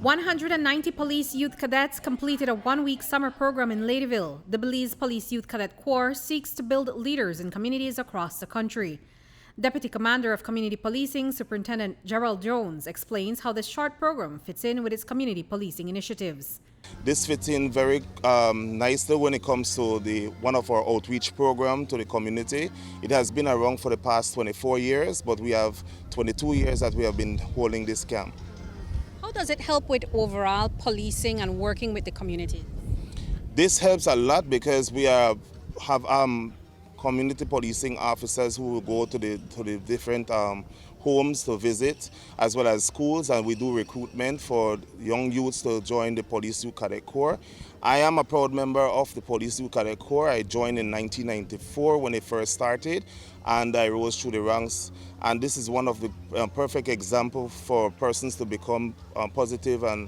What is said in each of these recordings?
190 police youth cadets completed a one-week summer program in Ladyville. The Belize Police Youth Cadet Corps seeks to build leaders in communities across the country. Deputy Commander of Community Policing, Superintendent Gerald Jones, explains how this short program fits in with its community policing initiatives. This fits in very nicely when it comes to one of our outreach program to the community. It has been around for the past 24 years, but we have 22 years that we have been holding this camp. How does it help with overall policing and working with the community? This helps a lot because we have community policing officers who will go to the different homes to visit, as well as schools, and we do recruitment for young youths to join the Police Youth Cadet Corps. I am a proud member of the Police Youth Cadet Corps. I joined in 1994 when it first started, and I rose through the ranks. And this is one of the perfect examples for persons to become positive and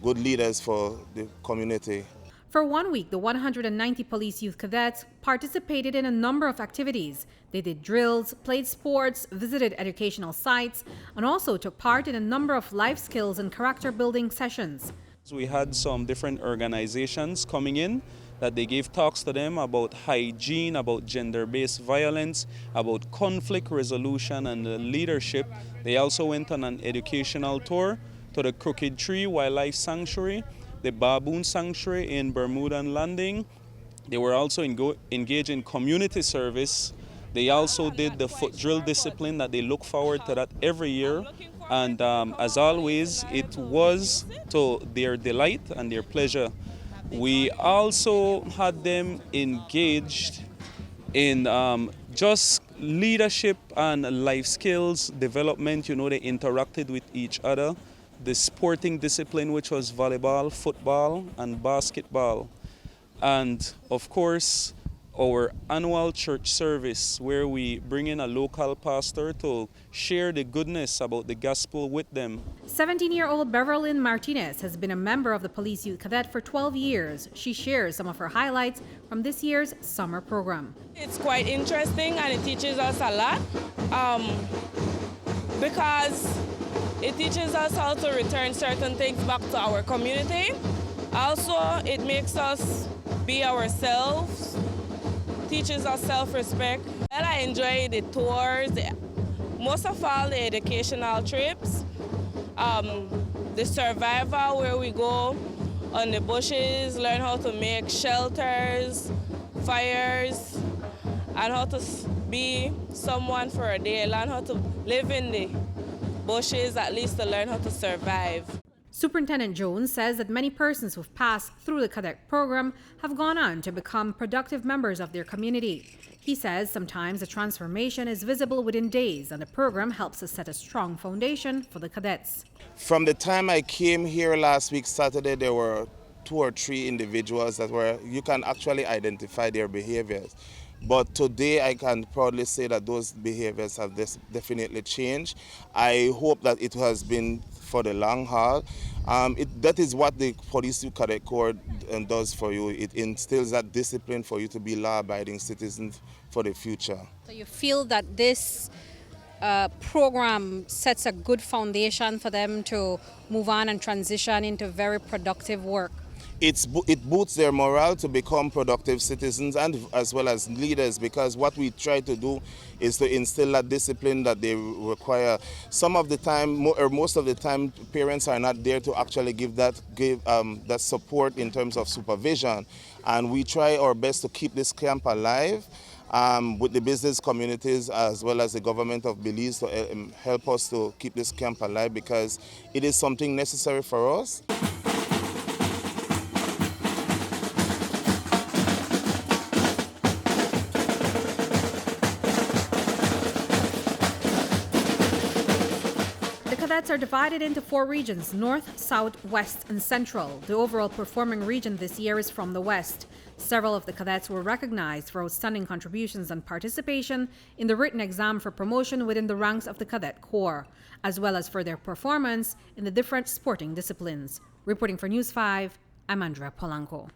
good leaders for the community. For 1 week, the 190 police youth cadets participated in a number of activities. They did drills, played sports, visited educational sites, and also took part in a number of life skills and character building sessions. So we had some different organizations coming in that they gave talks to them about hygiene, about gender-based violence, about conflict resolution and leadership. They also went on an educational tour to the Crooked Tree Wildlife Sanctuary, the Baboon Sanctuary in Bermuda Landing. They were also engaged in community service. They also did the foot drill discipline that they look forward to that every year. And as always, it was to their delight and their pleasure. We also had them engaged in just leadership and life skills development. You know, they interacted with each other. The sporting discipline, which was volleyball, football, and basketball. And of course, our annual church service, where we bring in a local pastor to share the goodness about the gospel with them. 17-year-old Beverlyn Martinez has been a member of the Police Youth Cadet for 12 years. She shares some of her highlights from this year's summer program. It's quite interesting and it teaches us a lot because it teaches us how to return certain things back to our community. Also, it makes us be ourselves, teaches us self-respect. And I enjoy the tours, most of all the educational trips, the survival where we go on the bushes, learn how to make shelters, fires, and how to be someone for a day, learn how to live in the bushes, at least to learn how to survive. Superintendent Jones says that many persons who've passed through the cadet program have gone on to become productive members of their community. He says sometimes the transformation is visible within days, and the program helps us set a strong foundation for the cadets. From the time I came here last week, Saturday, there were 2 or 3 individuals that you can actually identify their behaviors. But today I can proudly say that those behaviors have definitely changed. I hope that it has been for the long haul. That is what the Police Youth Cadet Corps does for you. It instills that discipline for you to be law-abiding citizens for the future. So you feel that this program sets a good foundation for them to move on and transition into very productive work? It boosts their morale to become productive citizens and as well as leaders, because what we try to do is to instill that discipline that they require. Some of the time, or most of the time, parents are not there to actually give that support in terms of supervision, and we try our best to keep this camp alive with the business communities as well as the government of Belize to help us to keep this camp alive, because it is something necessary for us. Cadets are divided into 4 regions: North, South, West, and Central. The overall performing region this year is from the West. Several of the cadets were recognized for outstanding contributions and participation in the written exam for promotion within the ranks of the Cadet Corps, as well as for their performance in the different sporting disciplines. Reporting for News 5, I'm Andrea Polanco.